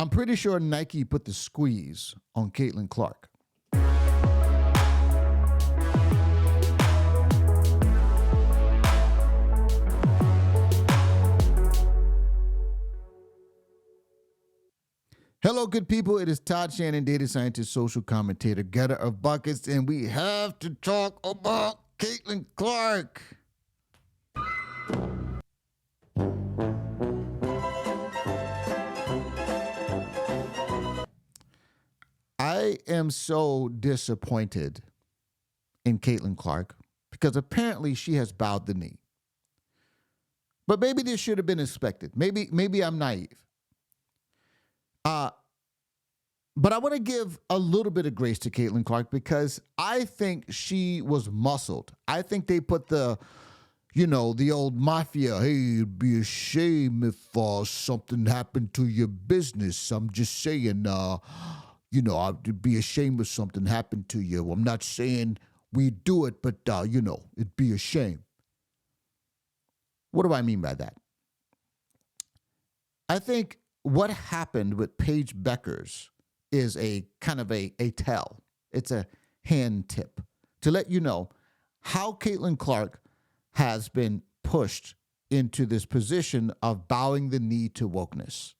I'm pretty sure Nike put the squeeze on Caitlin Clark. Hello, good people. It is Todd Shannon, data scientist, social commentator, getter of buckets, and we have to talk about Caitlin Clark. I am so disappointed in Caitlin Clark because apparently she has bowed the knee. But maybe this should have been expected. Maybe I'm naive. But I want to give a little bit of grace to Caitlin Clark because I think she was muscled. I think they put the old mafia, hey, it'd be a shame if something happened to your business. I'm just saying, I'd be ashamed if something happened to you. I'm not saying we do it, but, it'd be a shame. What do I mean by that? I think what happened with Paige Bueckers is a kind of a tell. It's a hand tip to let you know how Caitlin Clark has been pushed into this position of bowing the knee to wokeness.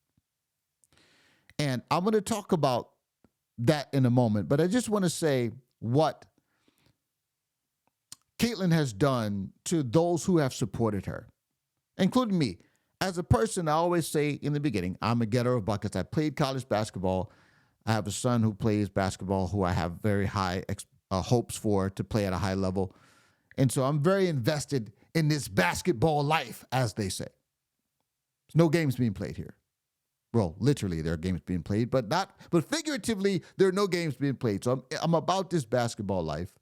And I'm going to talk about that in a moment, but I just want to say what Caitlin has done to those who have supported her, including me. As a person, I always say in the beginning, I'm a getter of buckets. I played college basketball. I have a son who plays basketball who I have very high hopes for to play at a high level. And so I'm very invested in this basketball life, as they say. There's no games being played here. Well, literally, there are games being played, but figuratively, there are no games being played. So I'm about this basketball life.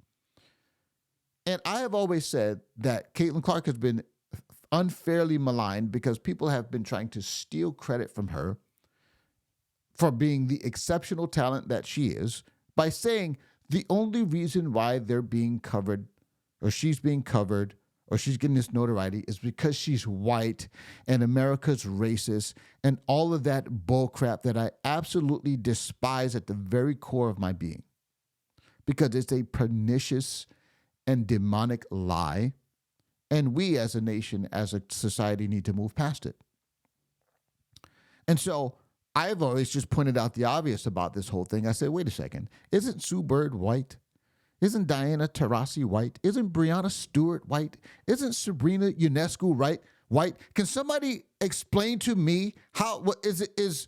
And I have always said that Caitlin Clark has been unfairly maligned because people have been trying to steal credit from her for being the exceptional talent that she is by saying the only reason why they're being covered or she's being covered or she's getting this notoriety is because she's white and America's racist and all of that bullcrap that I absolutely despise at the very core of my being because it's a pernicious and demonic lie. And we as a nation, as a society, need to move past it. And so I've always just pointed out the obvious about this whole thing. I said, wait a second. Isn't Sue Bird white? Isn't Diana Taurasi white? Isn't Breonna Stewart white? Isn't Sabrina Ionescu white? Can somebody explain to me is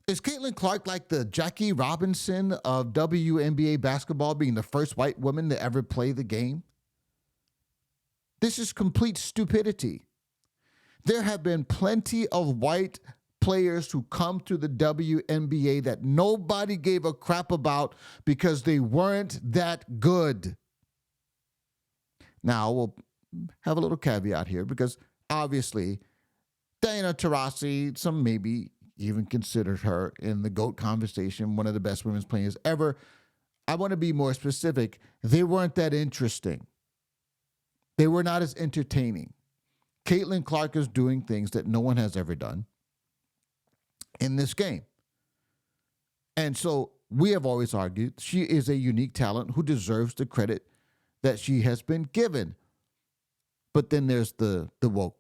Caitlin Clark like the Jackie Robinson of WNBA basketball, being the first white woman to ever play the game? This is complete stupidity. There have been plenty of white players who come to the WNBA that nobody gave a crap about because they weren't that good. Now, we'll have a little caveat here because obviously Diana Taurasi, some maybe even considered her in the GOAT conversation, one of the best women's players ever. I want to be more specific. They weren't that interesting. They were not as entertaining. Caitlin Clark is doing things that no one has ever done in this game. And so we have always argued she is a unique talent who deserves the credit that she has been given. But then there's the woke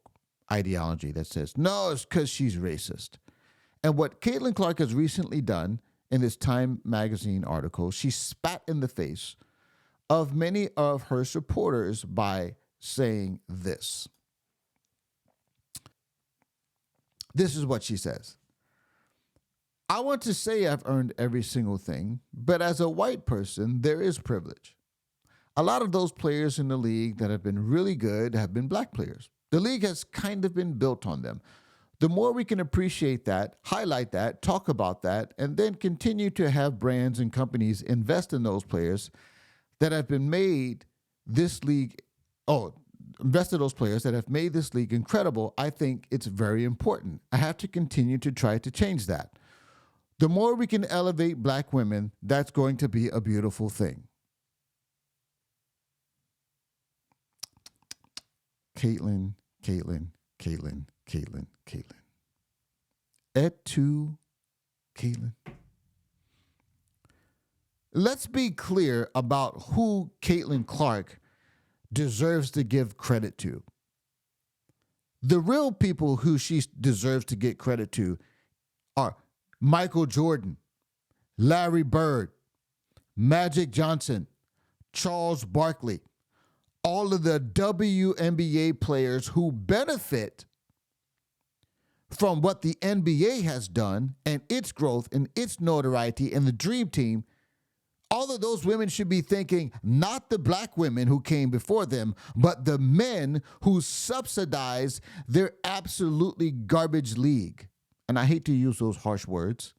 ideology that says, no, it's because she's racist. And what Caitlin Clark has recently done in this Time magazine article, she spat in the face of many of her supporters by saying this. This is what she says. I want to say I've earned every single thing, but as a white person, there is privilege. A lot of those players in the league that have been really good have been black players. The league has kind of been built on them. The more we can appreciate that, highlight that, talk about that, and then continue to have brands and companies invest in those players that have been made this league, invest in those players that have made this league incredible, I think it's very important. I have to continue to try to change that. The more we can elevate black women, that's going to be a beautiful thing. Caitlin. Et tu, Caitlin. Let's be clear about who Caitlin Clark deserves to give credit to. The real people who she deserves to get credit to are Michael Jordan, Larry Bird, Magic Johnson, Charles Barkley, all of the WNBA players who benefit from what the NBA has done and its growth and its notoriety and the Dream Team. All of those women should be thanking not the black women who came before them, but the men who subsidize their absolutely garbage league. And I hate to use those harsh words,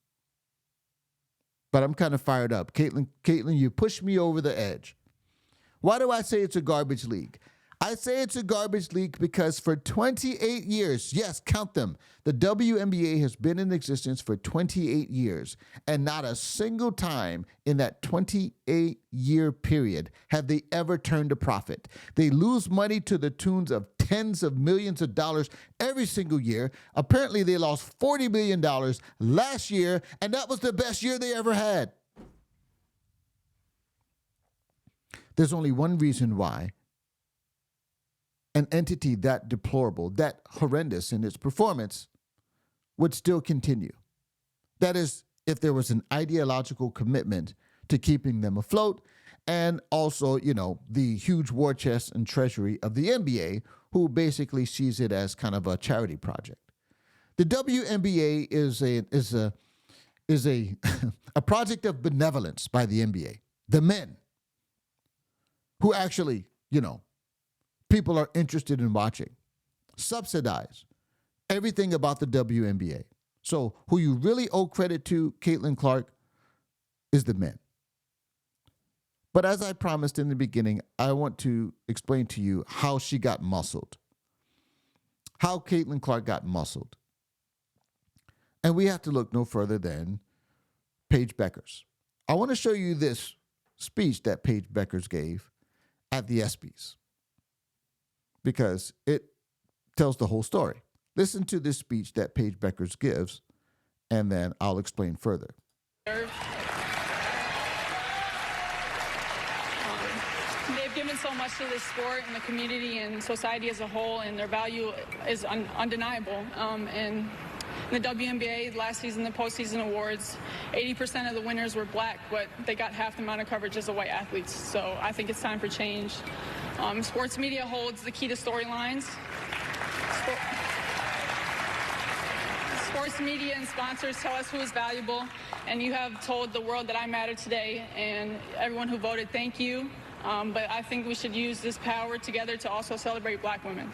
but I'm kind of fired up. Caitlin, you pushed me over the edge. Why do I say it's a garbage league? I say it's a garbage league because for 28 years, yes, count them, the WNBA has been in existence for 28 years, and not a single time in that 28-year period have they ever turned a profit. They lose money to the tunes of tens of millions of dollars every single year. Apparently, they lost $40 million last year, and that was the best year they ever had. There's only one reason why an entity that deplorable, that horrendous in its performance would still continue. That is, if there was an ideological commitment to keeping them afloat, and also, the huge war chest and treasury of the NBA, who basically sees it as kind of a charity project. The WNBA is a a project of benevolence by the NBA. The men who actually, people are interested in watching, subsidize everything about the WNBA. So who you really owe credit to, Caitlin Clark, is the men. But as I promised in the beginning, I want to explain to you how she got muscled, how Caitlin Clark got muscled. And we have to look no further than Paige Bueckers. I want to show you this speech that Paige Bueckers gave at the ESPYs, because it tells the whole story. Listen to this speech that Paige Bueckers gives, and then I'll explain further. They've given so much to this sport and the community and society as a whole, and their value is undeniable. And in the WNBA, last season, the postseason awards, 80% of the winners were black, but they got half the amount of coverage as the white athletes. So I think it's time for change. Sports media holds the key to storylines. Sports media and sponsors tell us who is valuable, and you have told the world that I matter today, and everyone who voted, thank you. But I think we should use this power together to also celebrate black women.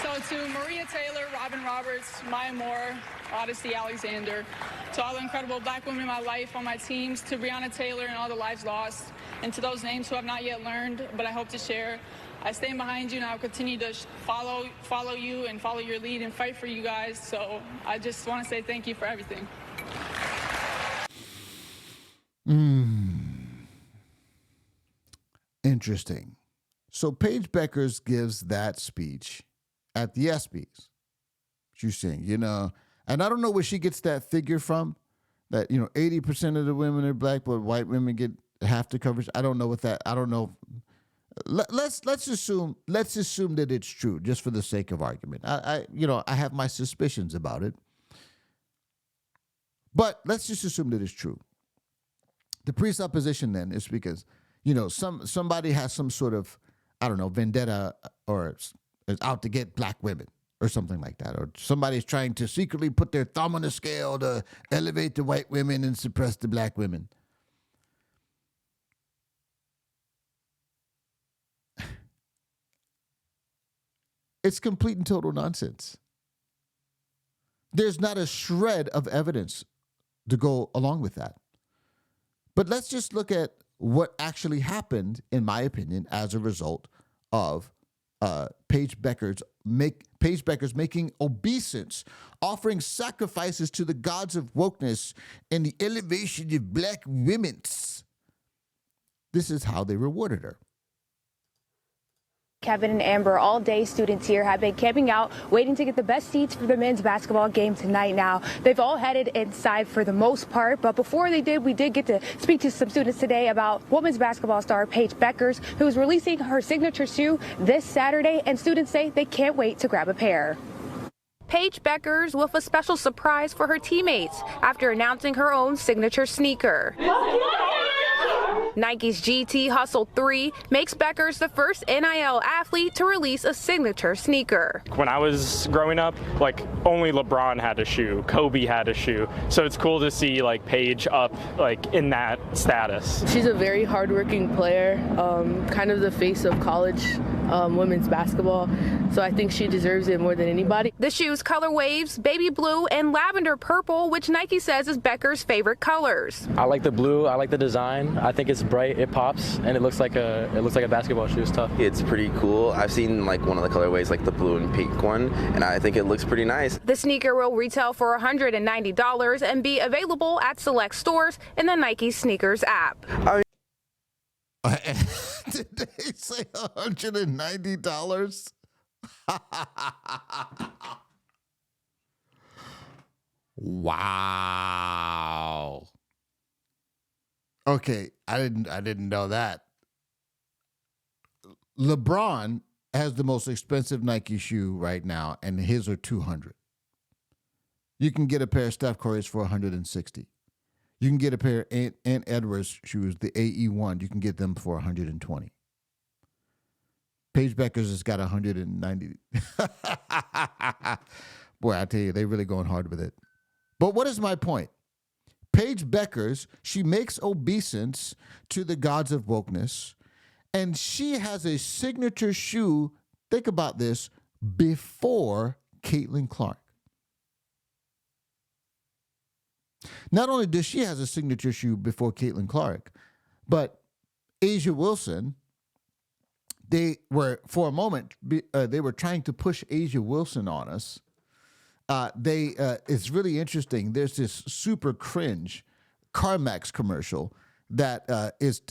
So to Maria Taylor, Robin Roberts, Maya Moore, Odyssey Alexander, to all the incredible black women in my life on my teams, to Breonna Taylor and all the lives lost, and to those names who have not yet learned, but I hope to share, I stand behind you, and I will continue to follow you and follow your lead and fight for you guys. So I just want to say thank you for everything. Interesting. So Paige Bueckers gives that speech at the ESPYs. She's saying, and I don't know where she gets that figure from, that, 80% of the women are black, but white women get half the coverage. I don't know what that, I don't know. Let's assume that it's true, just for the sake of argument. I have my suspicions about it, but let's just assume that it's true. The presupposition then is because, somebody has some sort of, vendetta or is out to get black women or something like that. Or somebody's trying to secretly put their thumb on the scale to elevate the white women and suppress the black women. It's complete and total nonsense. There's not a shred of evidence to go along with that. But let's just look at what actually happened, in my opinion, as a result of Paige Bueckers making obeisance, offering sacrifices to the gods of wokeness and the elevation of black women. This is how they rewarded her. Kevin and Amber, all day students here have been camping out, waiting to get the best seats for the men's basketball game tonight. Now, they've all headed inside for the most part, but before they did, we did get to speak to some students today about women's basketball star Paige Beckers, who is releasing her signature shoe this Saturday, and students say they can't wait to grab a pair. Paige Beckers with a special surprise for her teammates after announcing her own signature sneaker. Nike's GT Hustle 3 makes Beckers the first NIL athlete to release a signature sneaker. When I was growing up, like only LeBron had a shoe, Kobe had a shoe. So it's cool to see like Paige up like in that status. She's a very hardworking player, kind of the face of college women's basketball. So I think she deserves it more than anybody. The shoe's color waves, baby blue and lavender purple, which Nike says is Beckers' favorite colors. I like the blue. I like the design. I think it's bright. It pops, and it looks like a basketball shoe. It's tough. It's pretty cool. I've seen like one of the colorways, like the blue and pink one, and I think it looks pretty nice. The sneaker will retail for $190 and be available at select stores in the Nike Sneakers app. Did they say $190? Wow. Okay, I didn't know that. LeBron has the most expensive Nike shoe right now, and his are $200. You can get a pair of Steph Curry's for $160. You can get a pair of Ant Edwards shoes, the AE1. You can get them for $120. Paige Beckers has got $190. Boy, I tell you, they're really going hard with it. But what is my point? Paige Beckers, she makes obeisance to the gods of wokeness, and she has a signature shoe, think about this, before Caitlin Clark. Not only does she has a signature shoe before Caitlin Clark, but A'ja Wilson, they were, for a moment, they were trying to push A'ja Wilson on us. It's really interesting. There's this super cringe CarMax commercial that is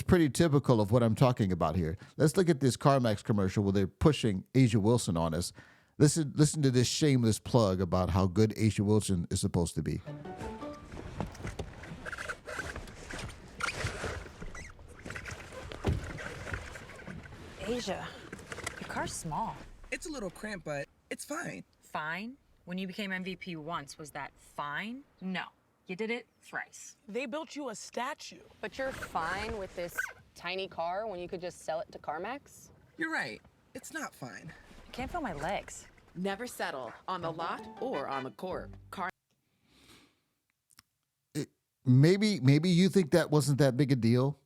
pretty typical of what I'm talking about here. Let's look at this CarMax commercial where they're pushing A'ja Wilson on us. Listen to this shameless plug about how good A'ja Wilson is supposed to be. A'ja, your car's small. It's a little cramped, but it's fine. Fine? When you became MVP once, was that fine? No. You did it thrice. They built you a statue. But you're fine with this tiny car when you could just sell it to CarMax? You're right. It's not fine. I can't feel my legs. Never settle on the lot or on the court. Maybe you think that wasn't that big a deal,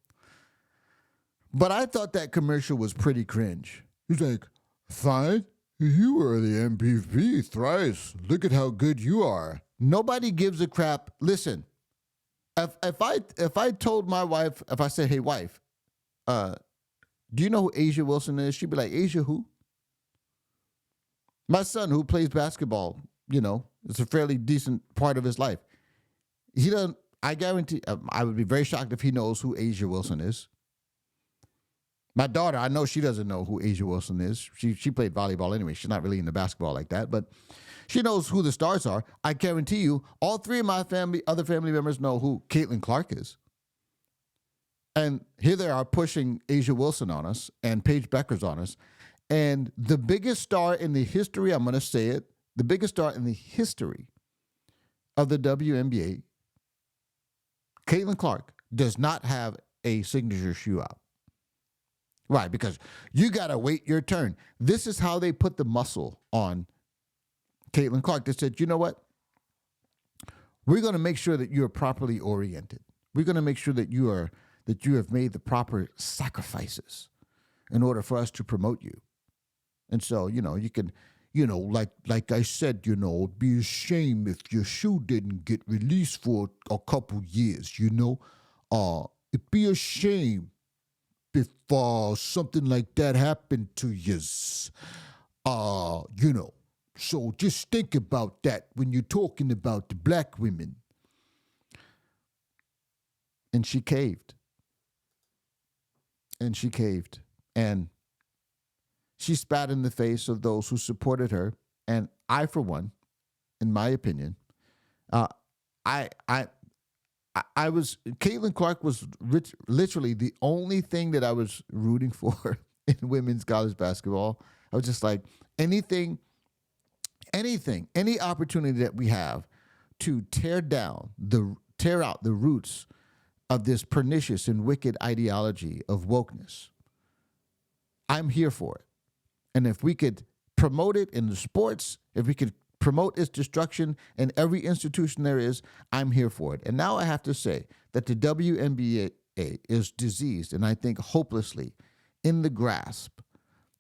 but I thought that commercial was pretty cringe. He's like, fine, you were the MVP thrice. Look at how good you are. Nobody gives a crap. Listen, if I told my wife, if I said, hey, wife, do you know who A'ja Wilson is? She'd be like, A'ja who? My son, who plays basketball, it's a fairly decent part of his life. He doesn't, I guarantee, I would be very shocked if he knows who A'ja Wilson is. My daughter, I know she doesn't know who A'ja Wilson is. She played volleyball anyway. She's not really into basketball like that, but she knows who the stars are. I guarantee you, all three of my other family members know who Caitlin Clark is. And here they are pushing A'ja Wilson on us and Paige Beckers on us. And the biggest star in the history, I'm going to say it, the biggest star in the history of the WNBA, Caitlin Clark, does not have a signature shoe out. Right, because you got to wait your turn. This is how they put the muscle on Caitlin Clark. They said, you know what? We're going to make sure that you're properly oriented. We're going to make sure that you have made the proper sacrifices in order for us to promote you. And so, you can, like I said, it'd be a shame if your shoe didn't get released for a couple years, it'd be a shame if something like that happened to you, So just think about that when you're talking about the black women. And she caved. And she spat in the face of those who supported her. And I, for one, in my opinion, Caitlin Clark was literally the only thing that I was rooting for in women's college basketball. I was just like, any opportunity that we have to tear out the roots of this pernicious and wicked ideology of wokeness, I'm here for it. And if we could promote it in the sports, if we could promote its destruction in every institution there is, I'm here for it. And now I have to say that the WNBA is diseased, and I think hopelessly in the grasp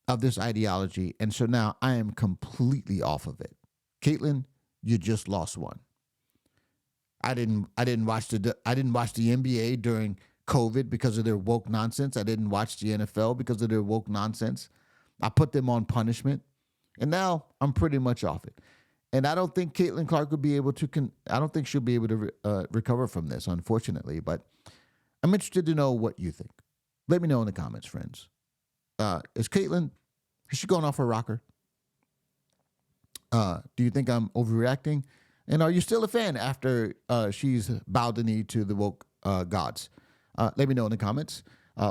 of this ideology. And so now I am completely off of it. Caitlin, you just lost one. I didn't watch the NBA during COVID because of their woke nonsense. I didn't watch the NFL because of their woke nonsense. I put them on punishment, and now I'm pretty much off it. And I don't think Caitlin Clark would be able to. I don't think she'll be able to recover from this, unfortunately. But I'm interested to know what you think. Let me know in the comments, friends. Is she going off her rocker? Do you think I'm overreacting? And are you still a fan after she's bowed the knee to the woke gods? Let me know in the comments.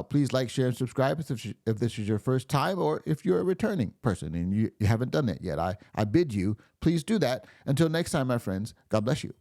Please like, share, and subscribe if this is your first time or if you're a returning person and you haven't done that yet. I bid you, please do that. Until next time, my friends, God bless you.